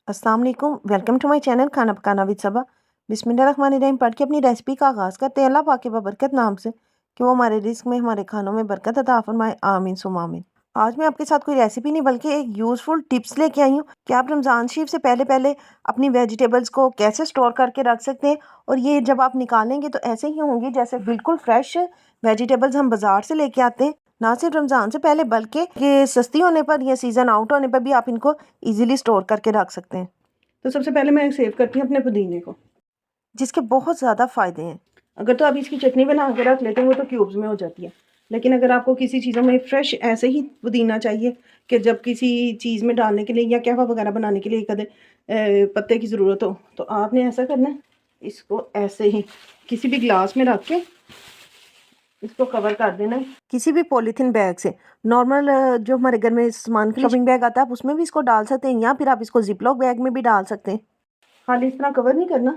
अस्सलाम वालेकुम, welcome to my channel खाना पकाना विद सबा। बिस्मिल्लाहिर्रहमानिर्रहीम पढ़ के अपनी रेसिपी का आगाज़ करते हैं अल्लाह पाक के बरकत नाम से कि वो हमारे रिस्क में हमारे खानों में बरकत अता फरमाए, आमीन सुम्मा आमीन। आज मैं आपके साथ कोई रेसिपी नहीं बल्कि एक यूज़फुल टिप्स लेके आई हूँ कि आप रमज़ान शरीफ से पहले पहले अपनी वेजिटेबल्स को कैसे स्टोर करके रख सकते हैं, और ये जब आप निकालेंगे तो ऐसे ही होंगी जैसे बिल्कुल फ्रेश वेजिटेबल्स हम बाज़ार से लेके आते हैं। ना सिर्फ रमज़ान से पहले बल्कि ये सस्ती होने पर या सीज़न आउट होने पर भी आप इनको ईज़िली स्टोर करके रख सकते हैं। तो सबसे पहले मैं सेव करती हूँ अपने पुदीने को, जिसके बहुत ज़्यादा फ़ायदे हैं। अगर तो आप इसकी चटनी बना के रख लेते हैं वो तो क्यूब्स में हो जाती है, लेकिन अगर आपको किसी चीज़ों में फ्रेश ऐसे ही पुदीना चाहिए कि जब किसी चीज़ में डालने के लिए या कहवा वगैरह बनाने के लिए कदे पत्ते की ज़रूरत हो, तो आपने ऐसा करना है, इसको ऐसे ही किसी भी ग्लास में रख के इसको कवर कर देना है। किसी भी पॉलीथीन बैग से, नॉर्मल जो हमारे घर में सामान का शॉपिंग बैग आता है आप उसमें भी इसको डाल सकते हैं, या फिर आप इसको जिपलॉक बैग में भी डाल सकते हैं। खाली इस तरह कवर नहीं करना,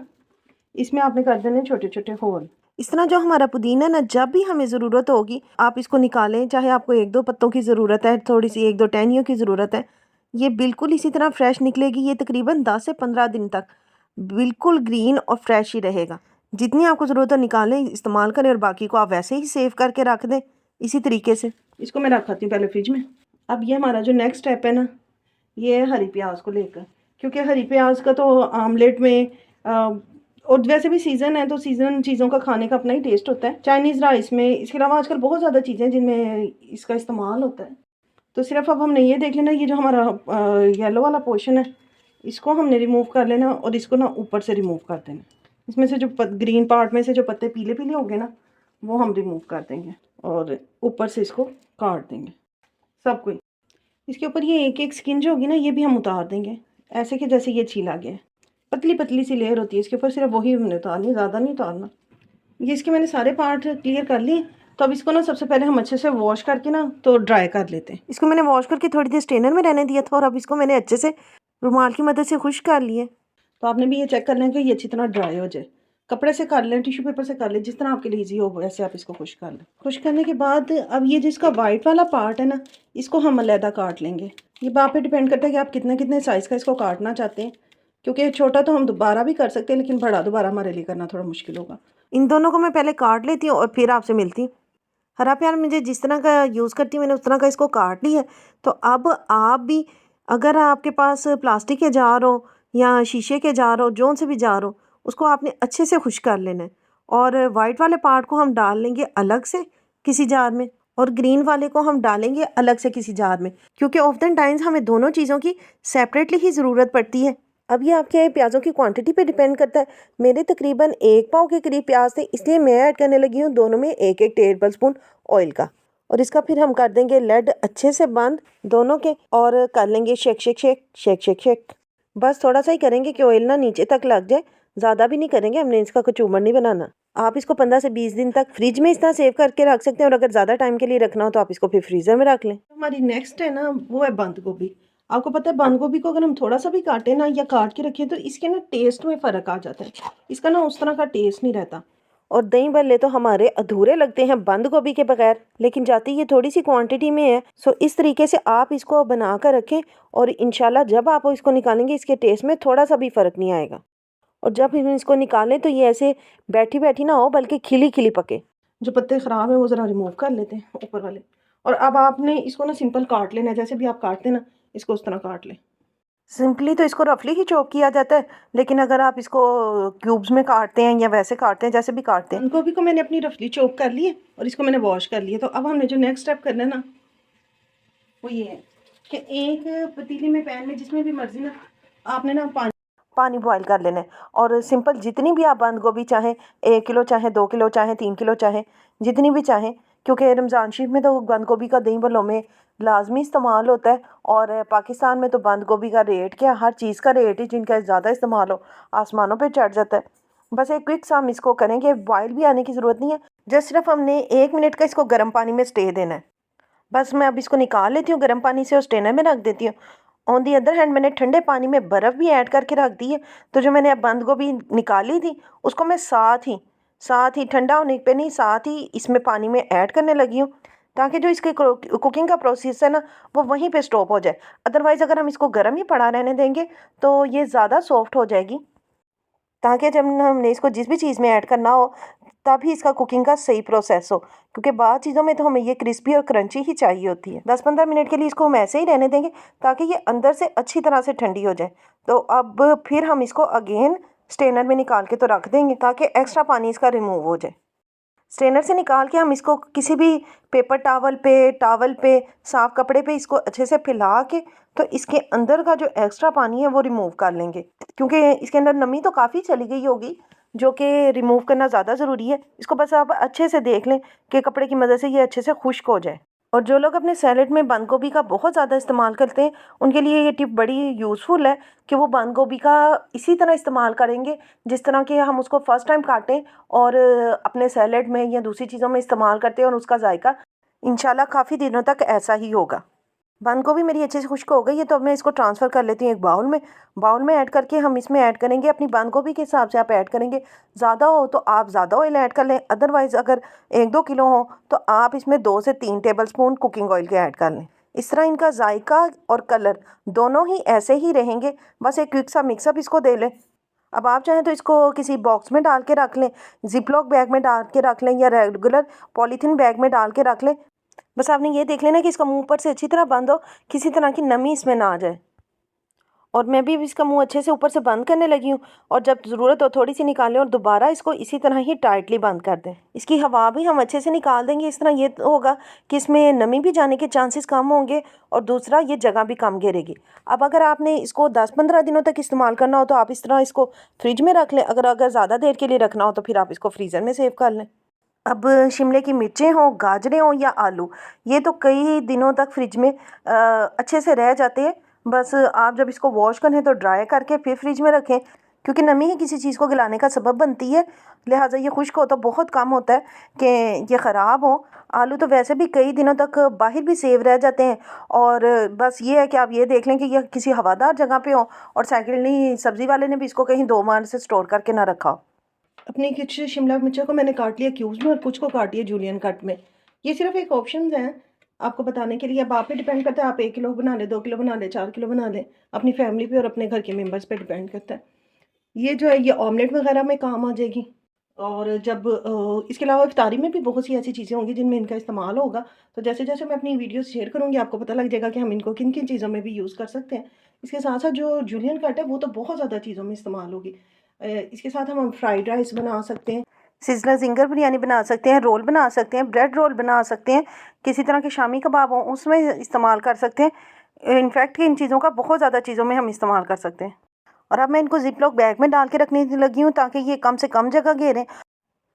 इसमें आपने कर देने छोटे छोटे होल। इस तरह जो हमारा पुदीना है ना, जब भी हमें ज़रूरत होगी आप इसको निकालें, चाहे आपको 1-2 पत्तों की ज़रूरत है, थोड़ी सी 1-2 टहनियों की ज़रूरत है, ये बिल्कुल इसी तरह फ्रेश निकलेगी। ये तकरीबन 10 से 15 दिन तक बिल्कुल ग्रीन और फ्रेश ही रहेगा। जितनी आपको ज़रूरत है निकालें, इस्तेमाल करें, और बाकी को आप वैसे ही सेव करके रख दें इसी तरीके से। इसको मैं रख आती हूँ पहले फ्रिज में। अब ये हमारा जो नेक्स्ट स्टेप है ना, ये है हरी प्याज को लेकर, क्योंकि हरी प्याज का तो आमलेट में और वैसे भी सीज़न है तो सीज़न चीज़ों का खाने का अपना ही टेस्ट होता है। चाइनीज़ राइस में, इसके अलावा आजकल बहुत ज़्यादा चीज़ें जिनमें इसका इस्तेमाल होता है। तो सिर्फ अब हमने ये देख लेना, ये जो हमारा येलो वाला पोर्शन है इसको हमने रिमूव कर लेना और इसको ना ऊपर से रिमूव कर देना। इसमें से जो ग्रीन पार्ट में से जो पत्ते पीले पीले होंगे ना, वो हम रिमूव कर देंगे और ऊपर से इसको काट देंगे सब कुछ। इसके ऊपर ये एक एक स्किन जो होगी ना, ये भी हम उतार देंगे, ऐसे कि जैसे ये छीला गया है। पतली पतली सी लेयर होती है इसके ऊपर, सिर्फ वही हमने उतारनी, ज़्यादा नहीं उतारना। ये इसके मैंने सारे पार्ट क्लियर कर लिए। तो अब इसको ना सबसे पहले हम अच्छे से वॉश करके ना तो ड्राई कर लेते हैं। इसको मैंने वॉश करके थोड़ी देर स्ट्रेनर में रहने दिया था, और अब इसको मैंने अच्छे से रुमाल की मदद से खुश्क कर लिए। तो आपने भी ये चेक कर लें कि ये अच्छी तरह ड्राई हो जाए। कपड़े से कर लें, टिश्यू पेपर से कर लें, जिस तरह आपके लिए ईजी हो वैसे आप इसको खुश कर लें। खुश करने के बाद अब ये जिसका वाइट वाला पार्ट है ना, इसको हम अलहदा काट लेंगे। ये बात पे डिपेंड करता है कि आप कितने कितने साइज़ का इसको काटना चाहते हैं, क्योंकि छोटा तो हम दोबारा भी कर सकते हैं, लेकिन बड़ा दोबारा हमारे लिए करना थोड़ा मुश्किल होगा। इन दोनों को मैं पहले काट लेती हूँ और फिर आपसे मिलती हूँ। हरा प्याज मुझे जिस तरह का यूज़ करती हूँ मैंने उस तरह का इसको काट लिया है। तो अब आप भी, अगर आपके पास प्लास्टिक के जार हो या शीशे के जार हो, जौन से भी जार हो, उसको आपने अच्छे से खुश कर लेना है। और वाइट वाले पार्ट को हम डाल लेंगे अलग से किसी जार में, और ग्रीन वाले को हम डालेंगे अलग से किसी जार में, क्योंकि ऑफ्टन टाइम्स हमें दोनों चीज़ों की सेपरेटली ही ज़रूरत पड़ती है। अब ये आपके प्याज़ों की क्वांटिटी पे डिपेंड करता है। मेरे तकरीबन 1 पाव के करीब प्याज थे, इसलिए मैं ऐड करने लगी हूँ दोनों में 1-1 टेबल स्पून ऑयल का। और इसका फिर हम कर देंगे लेड अच्छे से बंद दोनों के, और कर लेंगे shake shake shake shake shake shake. बस थोड़ा सा ही करेंगे कि ऑयल ना नीचे तक लग जाए, ज़्यादा भी नहीं करेंगे, हमने इसका कचूमर नहीं बनाना। आप इसको 15 से 20 दिन तक फ्रिज में इस तरह सेव करके रख सकते हैं, और अगर ज़्यादा टाइम के लिए रखना हो तो आप इसको फिर फ्रीज़र में रख लें। हमारी नेक्स्ट है ना, वो है बंद गोभी। आपको पता है बंद गोभी को अगर हम थोड़ा सा भी काटे ना या काट के रखें तो इसके ना टेस्ट में फ़र्क आ जाता है, इसका ना उस तरह का टेस्ट नहीं रहता। और दही भल्ले तो हमारे अधूरे लगते हैं बंद गोभी के बगैर, लेकिन जाती ये थोड़ी सी क्वांटिटी में है। सो इस तरीके से आप इसको बना कर रखें, और इंशाल्लाह जब आप इसको निकालेंगे इसके टेस्ट में थोड़ा सा भी फ़र्क नहीं आएगा। और जब हम इसको निकालें तो ये ऐसे बैठी बैठी ना हो, बल्कि खिली खिली पके। जो पत्ते ख़राब हैं वो ज़रा रिमूव कर लेते हैं ऊपर वाले। और अब आपने इसको ना सिंपल काट लेना है, जैसे भी आप काटते हैं ना इसको उस तरह काट लें। सिंपली तो इसको रफली ही चॉप किया जाता है, लेकिन अगर आप इसको क्यूब्स में काटते हैं या वैसे काटते हैं जैसे भी काटते हैं। बंद गोभी को मैंने अपनी रफली चॉप कर ली है और इसको मैंने वॉश कर लिया। तो अब हमने जो नेक्स्ट स्टेप करना है ना, वो ये है कि एक पतीली में, पैन में, जिसमें भी मर्जी ना, आपने ना पानी बॉईल कर लेना है। और सिंपल जितनी भी आप बंद गोभी चाहें, 1 किलो चाहें, 2 किलो चाहें, 3 किलो चाहें, जितनी भी चाहें, क्योंकि रमज़ान शरीफ में तो बंद गोभी का दही भल्लों में लाजमी इस्तेमाल होता है। और पाकिस्तान में तो बंद गोभी का रेट क्या, हर चीज़ का रेट ही जिनका ज़्यादा इस्तेमाल हो आसमानों पर चढ़ जाता है। बस एक क्विक सा हम इसको करेंगे, बॉयल भी आने की ज़रूरत नहीं है, जस्ट सिर्फ हमने 1 मिनट का इसको गर्म पानी में स्टे देना है। बस मैं अब इसको निकाल लेती हूँ गर्म पानी से और स्ट्रेनर में रख देती हूँ। ऑन दी अदर हैंड मैंने ठंडे पानी में बर्फ़ भी ऐड करके रख दी है। तो जो मैंने अब बंद गोभी निकाली थी उसको मैं साथ ही ठंडा होने पे नहीं, साथ ही इसमें पानी में ऐड करने लगी हूँ, ताकि जो इसके कुकिंग का प्रोसेस है ना वो वहीं पे स्टॉप हो जाए। अदरवाइज़ अगर हम इसको गर्म ही पड़ा रहने देंगे तो ये ज़्यादा सॉफ्ट हो जाएगी, ताकि जब हमने इसको जिस भी चीज़ में ऐड करना हो तभी इसका कुकिंग का सही प्रोसेस हो, क्योंकि बाद चीज़ों में तो हमें ये क्रिस्पी और क्रंची ही चाहिए होती है। 10-15 मिनट के लिए इसको हम ऐसे ही रहने देंगे ताकि ये अंदर से अच्छी तरह से ठंडी हो जाए। तो अब फिर हम इसको अगेन स्ट्रेनर में निकाल के तो रख देंगे ताकि एक्स्ट्रा पानी इसका रिमूव हो जाए। स्ट्रेनर से निकाल के हम इसको किसी भी पेपर टावल पे साफ़ कपड़े पे इसको अच्छे से फैला के तो इसके अंदर का जो एक्स्ट्रा पानी है वो रिमूव कर लेंगे, क्योंकि इसके अंदर नमी तो काफ़ी चली गई होगी जो कि रिमूव करना ज़्यादा ज़रूरी है। इसको बस आप अच्छे से देख लें कि कपड़े की मदद से ये अच्छे से खुश्क हो जाए। और जो लोग अपने सैलेड में बंद गोभी का बहुत ज़्यादा इस्तेमाल करते हैं उनके लिए ये टिप बड़ी यूज़फुल है कि वो बंद गोभी का इसी तरह इस्तेमाल करेंगे जिस तरह कि हम उसको फ़र्स्ट टाइम काटें और अपने सैलेड में या दूसरी चीज़ों में इस्तेमाल करते हैं, और उसका जायका इंशाल्लाह काफ़ी दिनों तक ऐसा ही होगा। बंद गोभी मेरी अच्छे से खुश्क हो गई है, तो अब मैं इसको ट्रांसफ़र कर लेती हूँ एक बाउल में ऐड करके हम इसमें ऐड करेंगे अपनी बंद गोभी के हिसाब से आप ऐड करेंगे। ज़्यादा हो तो आप ज़्यादा ऑयल ऐड कर लें, अदरवाइज़ अगर 1-2 किलो हो तो आप इसमें 2 से 3 टेबलस्पून कुकिंग ऑयल के ऐड कर लें। इस तरह इनका जायका और कलर दोनों ही ऐसे ही रहेंगे, बस एक क्विक सा मिक्सअप इसको दे लें। अब आप चाहें तो इसको किसी बॉक्स में डाल के रख लें, ज़िप-लॉक बैग में डाल के रख लें या रेगुलर पॉलीथीन बैग में डाल के रख लें। बस आपने ये देख लेना कि इसका मुंह ऊपर से अच्छी तरह बंद हो, किसी तरह की नमी इसमें ना आ जाए। और मैं भी इसका मुंह अच्छे से ऊपर से बंद करने लगी हूँ, और जब ज़रूरत हो थोड़ी सी निकालें और दोबारा इसको इसी तरह ही टाइटली बंद कर दें। इसकी हवा भी हम अच्छे से निकाल देंगे, इस तरह ये होगा कि इसमें नमी भी जाने के चांसेस कम होंगे और दूसरा ये जगह भी कम घेरेगी। अब अगर आपने इसको 10-15 दिनों तक इस्तेमाल करना हो तो आप इस तरह इसको फ्रिज में रख लें, अगर ज़्यादा देर के लिए रखना हो तो फिर आप इसको फ्रीज़र में सेव कर लें। अब शिमले की मिर्चें हों, गाजरें हों या आलू, ये तो कई दिनों तक फ्रिज में अच्छे से रह जाते हैं। बस आप जब इसको वॉश करें तो ड्राई करके फिर फ्रिज में रखें, क्योंकि नमी ही किसी चीज़ को गलाने का सबब बनती है। लिहाजा ये खुश्क हो तो बहुत कम होता है कि ये ख़राब हो। आलू तो वैसे भी कई दिनों तक बाहर भी सेव रह जाते हैं, और बस ये है कि आप ये देख लें कि यह किसी हवादार जगह पे हो और सेकेंडली सब्ज़ी वाले ने भी इसको कहीं 2 माह से स्टोर करके ना रखा हो। अपनी कुछ शिमला मिर्चों को मैंने काट लिया क्यूब्स में और कुछ को काट लिया जूलियन कट में। ये सिर्फ एक ऑप्शंस हैं आपको बताने के लिए। अब आप पे डिपेंड करता है, आप 1 किलो बना लें, 2 किलो बना लें, 4 किलो बना लें, अपनी फैमिली पे और अपने घर के मेंबर्स पे डिपेंड करता है। ये जो है ये ऑमलेट वगैरह में काम आ जाएगी, और जब इसके अलावा इफ्तारी में भी बहुत सी ऐसी चीज़ें होंगी जिनमें इनका इस्तेमाल होगा। तो जैसे जैसे मैं अपनी वीडियोस शेयर करूँगी आपको पता लग जाएगा कि हम इनको किन किन चीज़ों में भी यूज़ कर सकते हैं। इसके साथ साथ जो जूलियन कट है वो तो बहुत ज़्यादा चीज़ों में इस्तेमाल होगी। इसके साथ हम फ्राइड राइस बना सकते हैं, सिज़लर ज़िंगर बिरयानी बना सकते हैं, रोल बना सकते हैं, ब्रेड रोल बना सकते हैं, किसी तरह के शामी कबाब हों उसमें इस्तेमाल कर सकते हैं। इनफैक्ट इन चीज़ों का बहुत ज़्यादा चीज़ों में हम इस्तेमाल कर सकते हैं। और अब मैं इनको ज़िप-लॉक बैग में डाल के रखने लगी हूँ ताकि ये कम से कम जगह घेरें।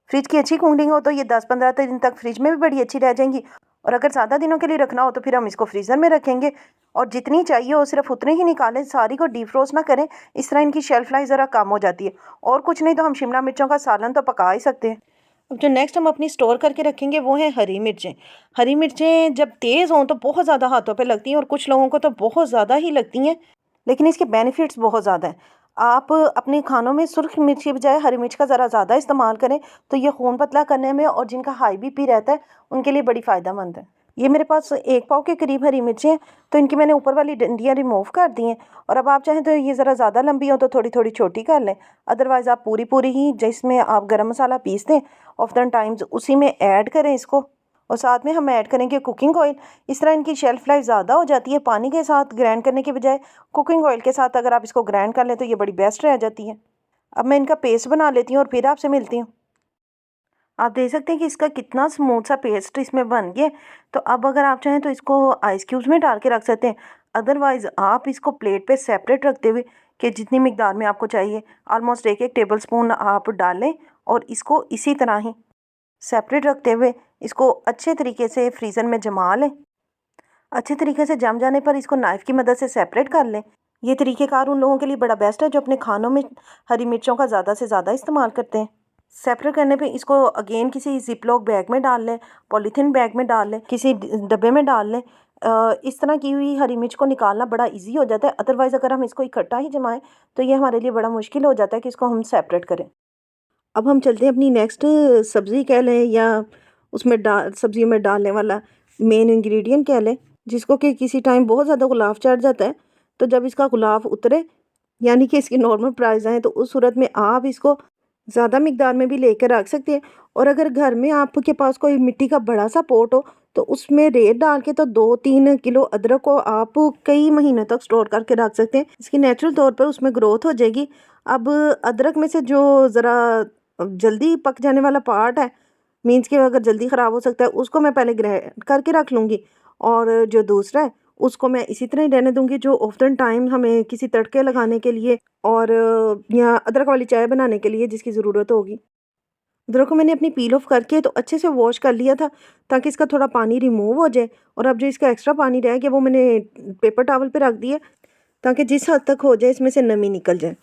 फ्रिज की अच्छी कूलिंग हो तो ये 10-15 दिन तक फ्रिज में भी बड़ी अच्छी रह जाएंगी, और अगर ज़्यादा दिनों के लिए रखना हो तो फिर हम इसको फ्रीज़र में रखेंगे, और जितनी चाहिए हो सिर्फ उतनी ही निकालें, सारी को डीफ्रोस्ट ना करें। इस तरह इनकी शेल्फ लाइफ ज़रा कम हो जाती है। और कुछ नहीं तो हम शिमला मिर्चों का सालन तो पका ही सकते हैं। अब जो नेक्स्ट हम अपनी स्टोर करके रखेंगे वो है हरी मिर्चें। हरी मिर्चें जब तेज़ हों तो बहुत ज़्यादा हाथों पे लगती हैं, और कुछ लोगों को तो बहुत ज़्यादा ही लगती हैं, लेकिन इसके बेनिफिट्स बहुत ज़्यादा हैं। आप अपने खानों में सुर्ख मिर्च की बजाय हरी मिर्च का ज़रा ज़्यादा इस्तेमाल करें तो ये खून पतला करने में और जिनका हाई बीपी रहता है उनके लिए बड़ी फ़ायदेमंद है। ये मेरे पास 1 पाव के करीब हरी मिर्चें हैं, तो इनकी मैंने ऊपर वाली डंडियाँ रिमूव कर दी हैं, और अब आप चाहें तो ये ज़रा ज़्यादा लंबी हो तो थोड़ी थोड़ी छोटी कर लें, अदरवाइज़ आप पूरी पूरी ही जिसमें आप गरम मसाला पीसते हैं ऑफ्टन टाइम्स उसी में ऐड करें इसको, और साथ में हम ऐड करेंगे कुकिंग ऑयल। इस तरह इनकी शेल्फ लाइफ ज़्यादा हो जाती है। पानी के साथ ग्राइंड करने के बजाय कुकिंग ऑयल के साथ अगर आप इसको ग्राइंड कर लें तो ये बड़ी बेस्ट रह जाती है। अब मैं इनका पेस्ट बना लेती हूँ और फिर आपसे मिलती हूँ। आप देख सकते हैं कि इसका कितना स्मूथ सा पेस्ट इसमें बन गया। तो अब अगर आप चाहें तो इसको आइस क्यूब्स में डाल के रख सकते हैं, अदरवाइज़ आप इसको प्लेट पे सेपरेट रखते हुए कि जितनी मिकदार में आपको चाहिए ऑलमोस्ट 1-1 टेबल स्पून आप डालें, और इसको इसी तरह ही सेपरेट रखते हुए इसको अच्छे तरीके से फ्रीज़र में जमा लें। अच्छे तरीके से जम जाने पर इसको नाइफ़ की मदद से सेपरेट कर लें। ये तरीक़ेकार उन लोगों के लिए बड़ा बेस्ट है जो अपने खानों में हरी मिर्चों का ज़्यादा से ज़्यादा इस्तेमाल करते हैं। सेपरेट करने पे इसको अगेन किसी ज़िप-लॉक बैग में डाल लें, पॉलीथीन बैग में डाल लें, किसी डब्बे में डाल लें। इस तरह की हुई हरी मिर्च को निकालना बड़ा ईज़ी हो जाता है, अदरवाइज़ अगर हम इसको इकट्ठा ही जमाएँ तो ये हमारे लिए बड़ा मुश्किल हो जाता है कि इसको हम सेपरेट करें। अब हम चलते हैं अपनी नेक्स्ट सब्ज़ी कह लें या उसमें सब्ज़ियों में डालने वाला मेन इंग्रेडिएंट कह लें, जिसको कि किसी टाइम बहुत ज़्यादा गुलाब चढ़ जाता है, तो जब इसका गुलाब उतरे यानी कि इसकी नॉर्मल प्राइस आए, तो उस सूरत में आप इसको ज़्यादा मिकदार में भी लेकर रख सकते हैं। और अगर घर में आपके पास कोई मिट्टी का बड़ा सा पॉट हो, तो उसमें रेत डाल के तो 2-3 किलो अदरक को आप कई महीनों तक स्टोर करके रख सकते हैं। इसकी नेचुरल तौर पर उसमें ग्रोथ हो जाएगी। अब अदरक में से जो ज़रा जल्दी पक जाने वाला पार्ट है, मीन्स कि अगर जल्दी ख़राब हो सकता है, उसको मैं पहले ग्राइंड करके रख लूँगी। और जो दूसरा है उसको मैं इसी तरह ही रहने दूँगी, जो ऑफ्टन टाइम हमें किसी तड़के लगाने के लिए और या अदरक वाली चाय बनाने के लिए जिसकी ज़रूरत होगी। अदरक को मैंने अपनी पील ऑफ करके तो अच्छे से वॉश कर लिया था, ताकि इसका थोड़ा पानी रिमूव हो जाए। और अब जो इसका एक्स्ट्रा पानी रह गया वो मैंने पेपर टॉवल पे रख दिया, ताकि जिस हद तक हो जाए इसमें से नमी निकल जाए।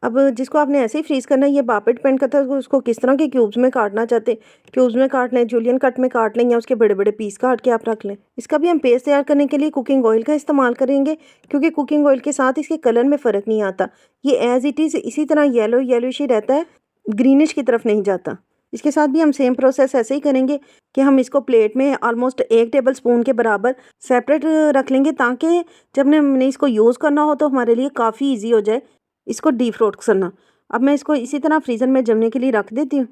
अब जिसको आपने ऐसे ही फ्रीज़ करना है, ये बाप पे डिपेंड करता है कि उसको किस तरह के क्यूब्स में काटना चाहते हैं। क्यूब्स में काट लें, जूलियन कट में काट लें, या उसके बड़े बड़े पीस काट के आप रख लें। इसका भी हम पेस्ट तैयार करने के लिए कुकिंग ऑयल का इस्तेमाल करेंगे, क्योंकि कुकिंग ऑयल के साथ इसके कलर में फ़र्क नहीं आता। ये एज़ इट इज़ इसी तरह येलो येलोइश ही रहता है, ग्रीनिश की तरफ नहीं जाता। इसके साथ भी हम सेम प्रोसेस ऐसे ही करेंगे कि हम इसको प्लेट में ऑलमोस्ट 1 टेबल स्पून के बराबर सेपरेट रख लेंगे, ताकि जब हमने इसको यूज़ करना हो तो हमारे लिए काफ़ी ईजी हो जाए इसको डीफ्रोस्ट करना। अब मैं इसको इसी तरह फ्रीज़र में जमने के लिए रख देती हूँ।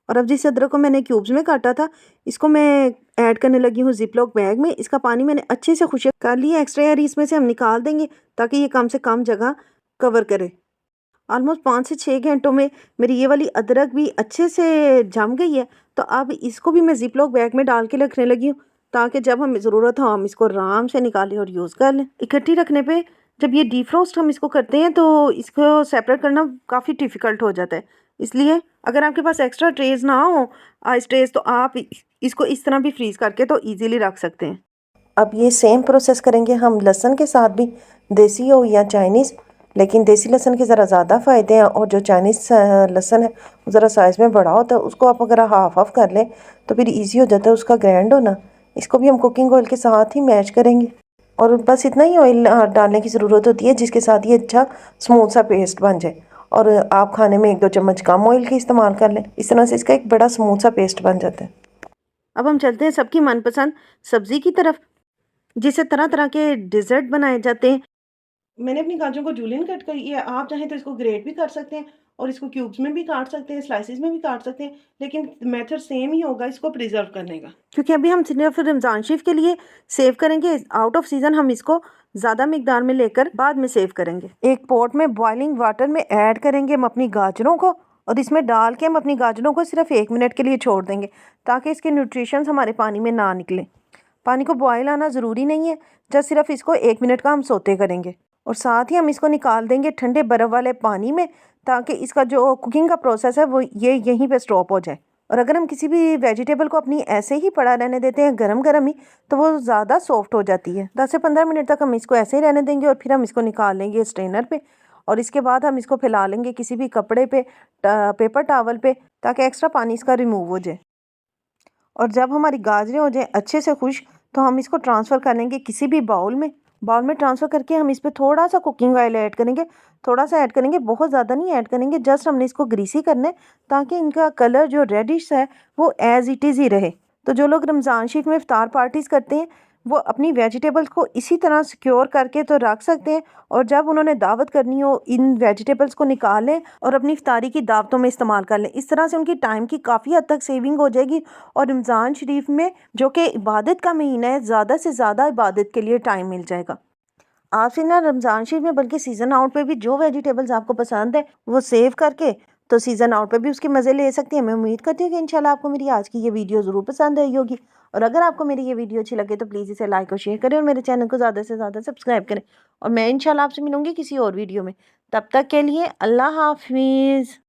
और अब जिस अदरक को मैंने क्यूब्स में काटा था, इसको मैं ऐड करने लगी हूँ ज़िप-लॉक बैग में। इसका पानी मैंने अच्छे से खुशक कर लिया, एक्स्ट्रा एयर इसमें से हम निकाल देंगे, ताकि ये कम से कम जगह कवर करे। ऑलमोस्ट 5 से 6 घंटों में मेरी ये वाली अदरक भी अच्छे से जम गई है। तो अब इसको भी मैं ज़िप-लॉक बैग में डाल के रखने लगी हूँ, ताकि जब हमें ज़रूरत हो हम इसको आराम से निकालें और यूज़ कर लें। इकट्ठी रखने पे जब ये डीफ्रोस्ट हम इसको करते हैं, तो इसको सेपरेट करना काफ़ी डिफ़िकल्ट हो जाता है। इसलिए अगर आपके पास एक्स्ट्रा ट्रेज़ ना हो, आइस ट्रेज़, तो आप इसको इस तरह भी फ्रीज़ करके तो ईज़िली रख सकते हैं। अब ये सेम प्रोसेस करेंगे हम लहसुन के साथ भी, देसी हो या चाइनीज़, लेकिन देसी लहसुन के ज़रा ज़्यादा फ़ायदे हैं, और जो चाइनीज़ लहसुन है वो ज़रा साइज़ में बड़ा होता है। उसको आप अगर हाफ़ हाफ़ कर लें तो फिर इजी हो जाता है उसका ग्राइंड होना। इसको भी हम कुकिंग ऑयल के साथ ही मैश करेंगे, और बस इतना ही ऑयल डालने की ज़रूरत होती है, जिसके साथ ये अच्छा स्मूथ सा पेस्ट बन जाए। और आप खाने में 1-2 चम्मच कम ऑयल के इस्तेमाल कर लें, इस तरह से इसका एक बड़ा स्मूथ सा पेस्ट बन जाता है। अब हम चलते हैं सबकी मनपसंद सब्ज़ी की तरफ, जिससे तरह तरह के डिज़र्ट बनाए जाते हैं। मैंने अपनी गाजरों को जूलियन कट करी है। आप चाहें तो इसको ग्रेट भी कर सकते हैं और इसको क्यूब्स में भी काट सकते हैं, स्लाइसेस में भी काट सकते हैं, लेकिन मेथड सेम ही होगा इसको प्रिजर्व करने का। क्योंकि अभी हम सिर्फ रमज़ान शरीफ के लिए सेव करेंगे, आउट ऑफ सीज़न हम इसको ज़्यादा मिकदार में लेकर बाद में सेव करेंगे। एक पॉट में बॉइलिंग वाटर में ऐड करेंगे हम अपनी गाजरों को, और इसमें डाल के हम अपनी गाजरों को सिर्फ 1 मिनट के लिए छोड़ देंगे, ताकि इसके न्यूट्रिशंस हमारे पानी में ना निकलें। पानी को बॉयल आना ज़रूरी नहीं है, जस्ट सिर्फ इसको 1 मिनट का हम सोते करेंगे। और साथ ही हम इसको निकाल देंगे ठंडे बर्फ़ वाले पानी में, ताकि इसका जो कुकिंग का प्रोसेस है वो ये यहीं पे स्टॉप हो जाए। और अगर हम किसी भी वेजिटेबल को अपनी ऐसे ही पड़ा रहने देते हैं गरम गरम ही, तो वो ज़्यादा सॉफ्ट हो जाती है। 10 से 15 मिनट तक हम इसको ऐसे ही रहने देंगे, और फिर हम इसको निकाल लेंगे स्ट्रेनर पे, और इसके बाद हम इसको फैला लेंगे किसी भी कपड़े पे, पेपर टॉवल पे, ताकि एक्स्ट्रा पानी इसका रिमूव हो जाए। और जब हमारी गाजरें हो जाएं अच्छे से खुश, तो हम इसको ट्रांसफ़र कर लेंगे किसी भी बाउल में। बाउल में ट्रांसफ़र करके हम इस पे थोड़ा सा कुकिंग ऑयल ऐड करेंगे, थोड़ा सा ऐड करेंगे, बहुत ज़्यादा नहीं ऐड करेंगे, जस्ट हमने इसको ग्रीसी करना है, ताकि इनका कलर जो रेडिश है वो एज़ इट इज़ ही रहे। तो जो लोग रमज़ान शरीफ में इफ्तार पार्टीज़ करते हैं, वो अपनी वेजिटेबल्स को इसी तरह सिक्योर करके तो रख सकते हैं, और जब उन्होंने दावत करनी हो इन वेजिटेबल्स को निकालें और अपनी इफ्तारी की दावतों में इस्तेमाल कर लें। इस तरह से उनकी टाइम की काफ़ी हद तक सेविंग हो जाएगी, और रमज़ान शरीफ में, जो कि इबादत का महीना है, ज़्यादा से ज़्यादा इबादत के लिए टाइम मिल जाएगा। आप फिर ना रमज़ान शरीफ में, बल्कि सीज़न आउट पे भी जो वेजिटेबल्स आपको पसंद है वो सेव करके तो सीज़न आउट पे भी उसके मज़े ले सकती हैं। मैं उम्मीद करती हूँ कि इंशाल्लाह आपको मेरी आज की ये वीडियो ज़रूर पसंद आई होगी, और अगर आपको मेरी ये वीडियो अच्छी लगे तो प्लीज़ इसे लाइक और शेयर करें, और मेरे चैनल को ज़्यादा से ज़्यादा सब्सक्राइब करें। और मैं इंशाल्लाह आपसे मिलूँगी किसी और वीडियो में। तब तक के लिए अल्लाह हाफ़िज़।